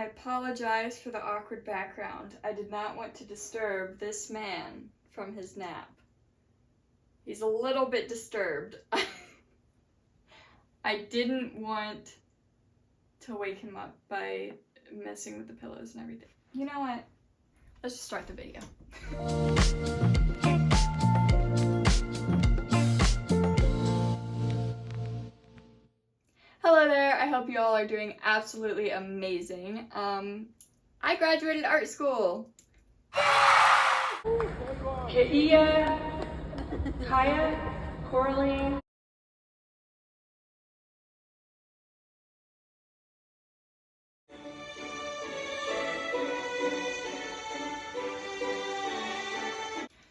I apologize for the awkward background. I did not want to disturb this man from his nap. He's a little bit disturbed. I didn't want to wake him up by messing with the pillows and everything. You know what? Let's just start the video. Hello there, I hope you all are doing absolutely amazing. I graduated art school. Kaia, Kaya, Coraline.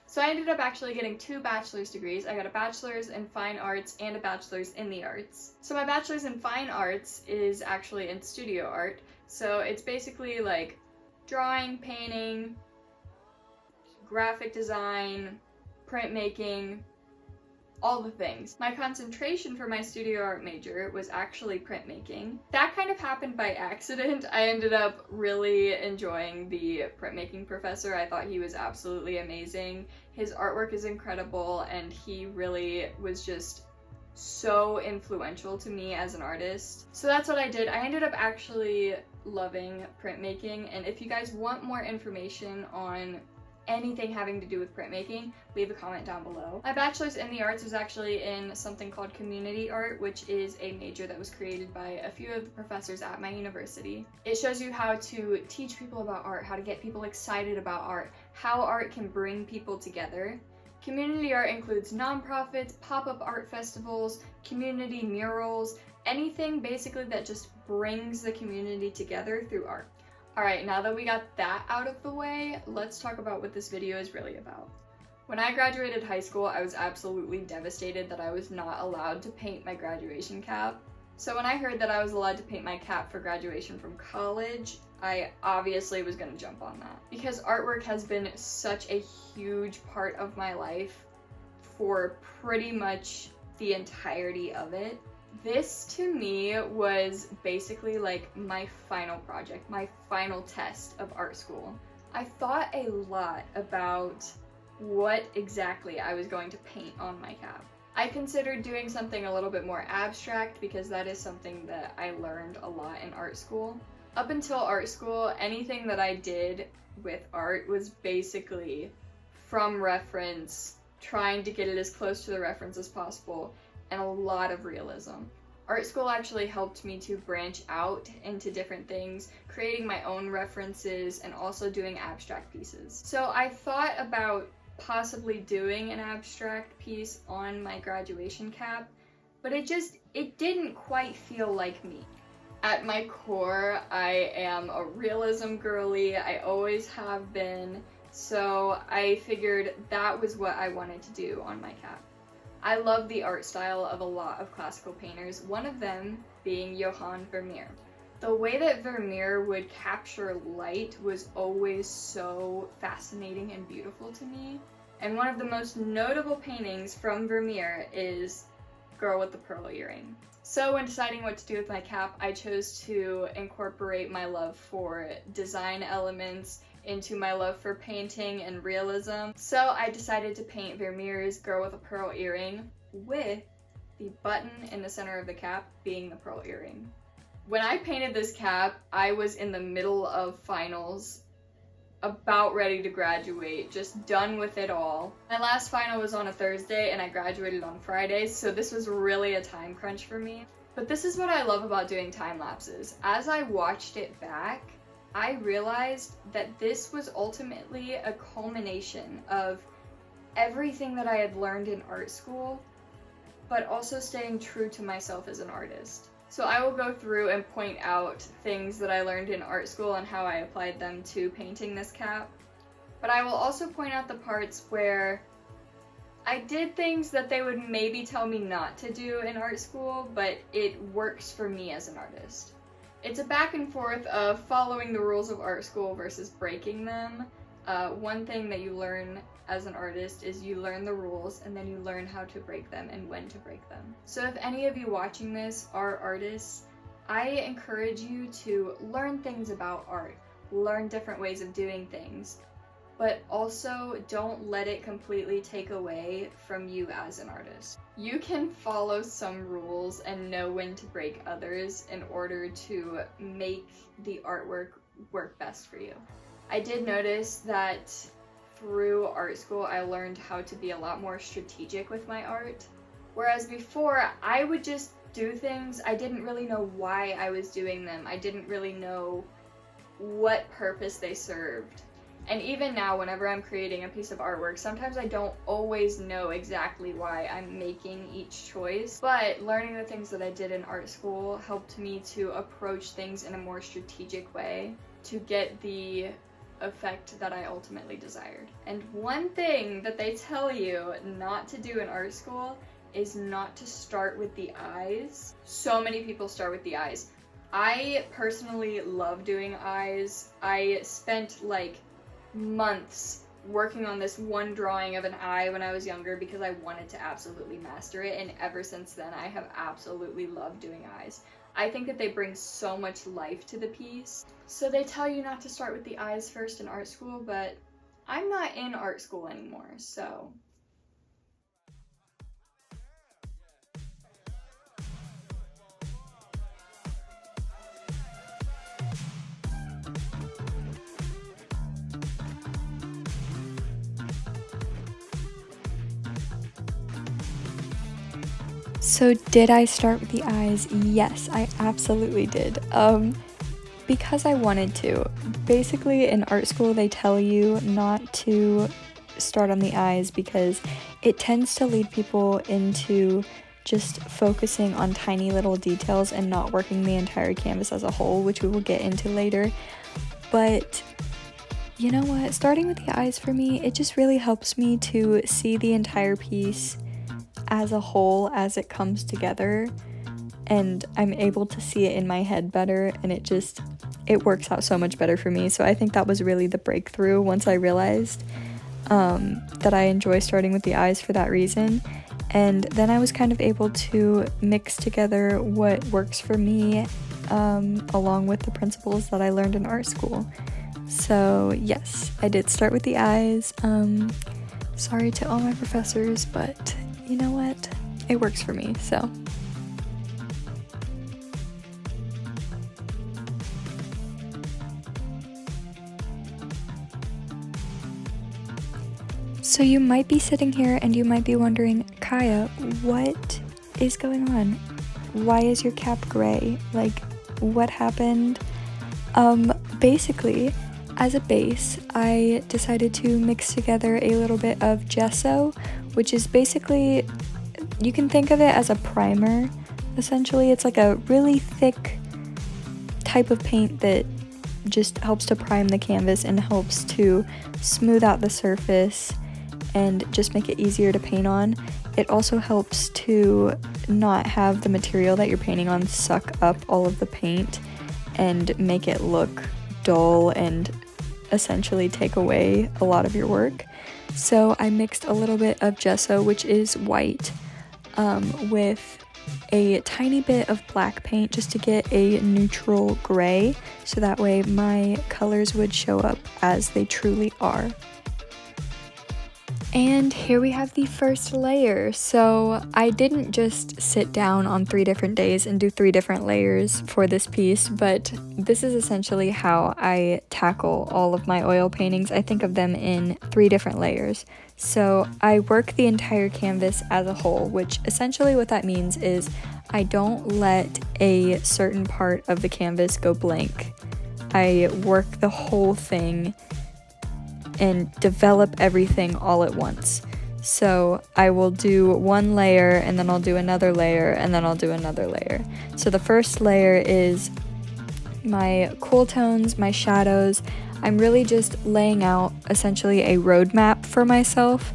So I ended up actually getting 2 bachelor's degrees. I got a bachelor's in fine arts and a bachelor's in the arts. So my bachelor's in fine arts is actually in studio art. So it's basically like drawing, painting, graphic design, printmaking, all the things. My concentration for my studio art major was actually printmaking. That kind of happened by accident. I ended up really enjoying the printmaking professor. I thought he was absolutely amazing. His artwork is incredible, and he really was just so influential to me as an artist. So that's what I did. I ended up actually loving printmaking, and if you guys want more information on anything having to do with printmaking, leave a comment down below. My bachelor's in the arts was actually in something called community art, which is a major that was created by a few of the professors at my university. It shows you how to teach people about art, how to get people excited about art, how art can bring people together. Community art includes nonprofits, pop-up art festivals, community murals, anything basically that just brings the community together through art. Alright, now that we got that out of the way, let's talk about what this video is really about. When I graduated high school, I was absolutely devastated that I was not allowed to paint my graduation cap. So when I heard that I was allowed to paint my cap for graduation from college, I obviously was gonna jump on that. Because artwork has been such a huge part of my life for pretty much the entirety of it. This to me was basically like my final project, my final test of art school. I thought a lot about what exactly I was going to paint on my cap. I considered doing something a little bit more abstract because that is something that I learned a lot in art school. Up until art school, anything that I did with art was basically from reference, trying to get it as close to the reference as possible, and a lot of realism. Art school actually helped me to branch out into different things, creating my own references and also doing abstract pieces. So I thought about possibly doing an abstract piece on my graduation cap, but it didn't quite feel like me. At my core, I am a realism girly. I always have been, so I figured that was what I wanted to do on my cap. I love the art style of a lot of classical painters, one of them being Johann Vermeer. The way that Vermeer would capture light was always so fascinating and beautiful to me. And one of the most notable paintings from Vermeer is Girl with the Pearl Earring. So when deciding what to do with my cap, I chose to incorporate my love for design elements into my love for painting and realism. So I decided to paint Vermeer's Girl with a Pearl Earring with the button in the center of the cap being the pearl earring. When I painted this cap, I was in the middle of finals, about ready to graduate, just done with it all. My last final was on a Thursday and I graduated on Friday, so this was really a time crunch for me. But this is what I love about doing time lapses. As I watched it back, I realized that this was ultimately a culmination of everything that I had learned in art school, but also staying true to myself as an artist. So I will go through and point out things that I learned in art school and how I applied them to painting this cap. But I will also point out the parts where I did things that they would maybe tell me not to do in art school, but it works for me as an artist. It's a back and forth of following the rules of art school versus breaking them. One thing that you learn as an artist is you learn the rules and then you learn how to break them and when to break them. So if any of you watching this are artists, I encourage you to learn things about art, learn different ways of doing things, but also don't let it completely take away from you as an artist. You can follow some rules and know when to break others in order to make the artwork work best for you. I did notice that through art school I learned how to be a lot more strategic with my art, whereas before I would just do things, I didn't really know why I was doing them. I didn't really know what purpose they served. And even now, whenever I'm creating a piece of artwork, sometimes I don't always know exactly why I'm making each choice, but learning the things that I did in art school helped me to approach things in a more strategic way to get the effect that I ultimately desired. And one thing that they tell you not to do in art school is not to start with the eyes. So many people start with the eyes. I personally love doing eyes. I spent like months working on this one drawing of an eye when I was younger because I wanted to absolutely master it, and ever since then I have absolutely loved doing eyes. I think that they bring so much life to the piece. So they tell you not to start with the eyes first in art school, but I'm not in art school anymore, so So did I start with the eyes? Yes, I absolutely did. Because I wanted to. Basically, in art school, they tell you not to start on the eyes because it tends to lead people into just focusing on tiny little details and not working the entire canvas as a whole, which we will get into later. But you know what? Starting with the eyes for me, it just really helps me to see the entire piece as a whole as it comes together, and I'm able to see it in my head better, and it works out so much better for me. So I think that was really the breakthrough once I realized that I enjoy starting with the eyes for that reason. And then I was kind of able to mix together what works for me along with the principles that I learned in art school. So yes, I did start with the eyes. Sorry to all my professors, but you know what? It works for me, so. So you might be sitting here and you might be wondering, Kaya, what is going on? Why is your cap gray? Like, what happened? Basically, as a base, I decided to mix together a little bit of gesso, which is basically, you can think of it as a primer, essentially. It's like a really thick type of paint that just helps to prime the canvas and helps to smooth out the surface and just make it easier to paint on. It also helps to not have the material that you're painting on suck up all of the paint and make it look dull and essentially take away a lot of your work. So I mixed a little bit of gesso, which is white, with a tiny bit of black paint just to get a neutral gray, so that way my colors would show up as they truly are. And here we have the first layer. So I didn't just sit down on 3 different days and do 3 different layers for this piece, but this is essentially how I tackle all of my oil paintings. I think of them in 3 different layers. So I work the entire canvas as a whole, which essentially what that means is I don't let a certain part of the canvas go blank. I work the whole thing and develop everything all at once. So I will do one layer and then I'll do another layer and then I'll do another layer. So the first layer is my cool tones, my shadows. I'm really just laying out essentially a roadmap for myself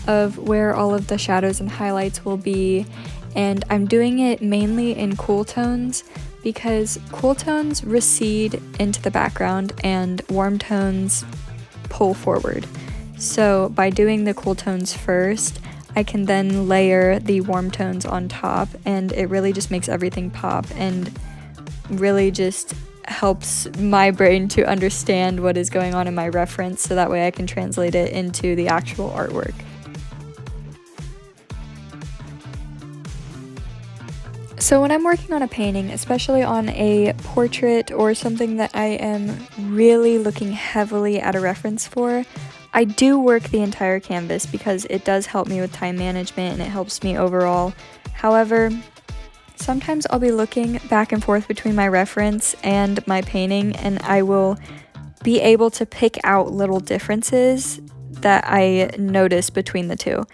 of where all of the shadows and highlights will be, and I'm doing it mainly in cool tones because cool tones recede into the background and warm tones pull forward. So by doing the cool tones first, I can then layer the warm tones on top, and it really just makes everything pop. And really just helps my brain to understand what is going on in my reference so that way I can translate it into the actual artwork. So when I'm working on a painting, especially on a portrait or something that I am really looking heavily at a reference for, I do work the entire canvas because it does help me with time management and it helps me overall. However, sometimes I'll be looking back and forth between my reference and my painting, and I will be able to pick out little differences that I notice between the two.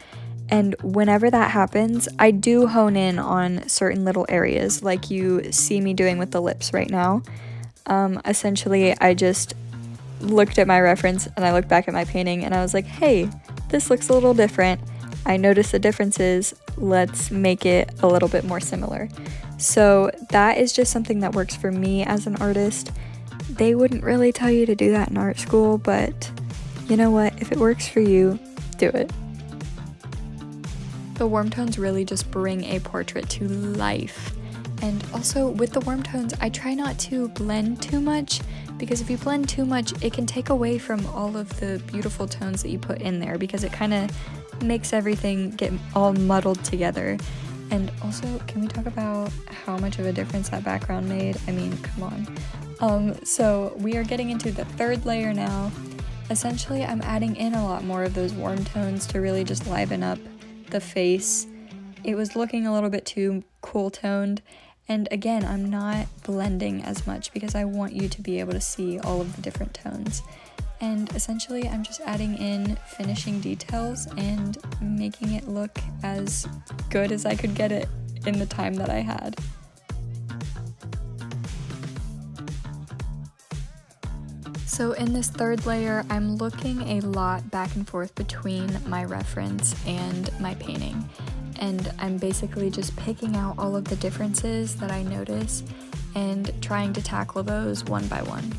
And whenever that happens, I do hone in on certain little areas, like you see me doing with the lips right now. Essentially, I just looked at my reference and I looked back at my painting and I was like, hey, this looks a little different. I noticed the differences. Let's make it a little bit more similar. So that is just something that works for me as an artist. They wouldn't really tell you to do that in art school, but you know what? If it works for you, do it. The warm tones really just bring a portrait to life. And also with the warm tones, I try not to blend too much, because if you blend too much, it can take away from all of the beautiful tones that you put in there, because it kind of makes everything get all muddled together. And also, can we talk about how much of a difference that background made? I mean, come on. So we are getting into the third layer now. Essentially, I'm adding in a lot more of those warm tones to really just liven up the face. It was looking a little bit too cool toned, and again, I'm not blending as much because I want you to be able to see all of the different tones. And essentially, I'm just adding in finishing details and making it look as good as I could get it in the time that I had. So in this third layer, I'm looking a lot back and forth between my reference and my painting. And I'm basically just picking out all of the differences that I notice and trying to tackle those one by one.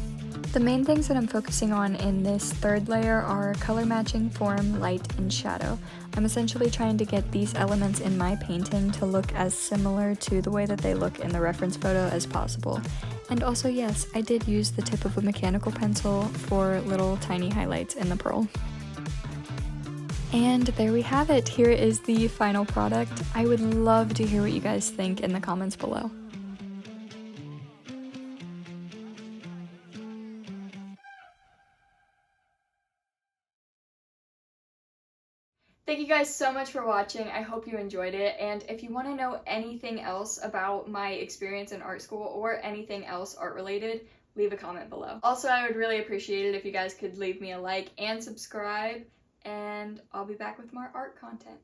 The main things that I'm focusing on in this third layer are color matching, form, light, and shadow. I'm essentially trying to get these elements in my painting to look as similar to the way that they look in the reference photo as possible. And also, yes, I did use the tip of a mechanical pencil for little tiny highlights in the pearl. And there we have it. Here is the final product. I would love to hear what you guys think in the comments below. Thank you guys so much for watching. I hope you enjoyed it. And if you want to know anything else about my experience in art school or anything else art related, leave a comment below. Also, I would really appreciate it if you guys could leave me a like and subscribe, and I'll be back with more art content.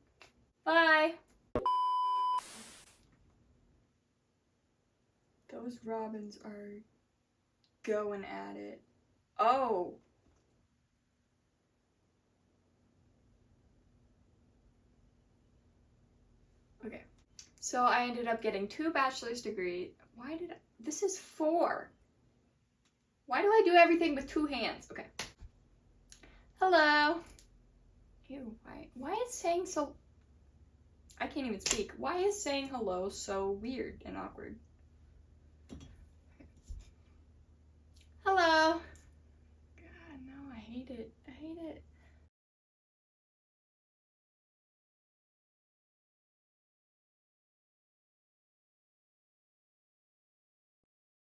Bye! Those robins are going at it. Oh! Okay. So I ended up getting 2 bachelor's degrees. This is 4. Why do I do everything with 2 hands? Okay. Hello. Ew, why is saying so... I can't even speak. Why is saying hello so weird and awkward?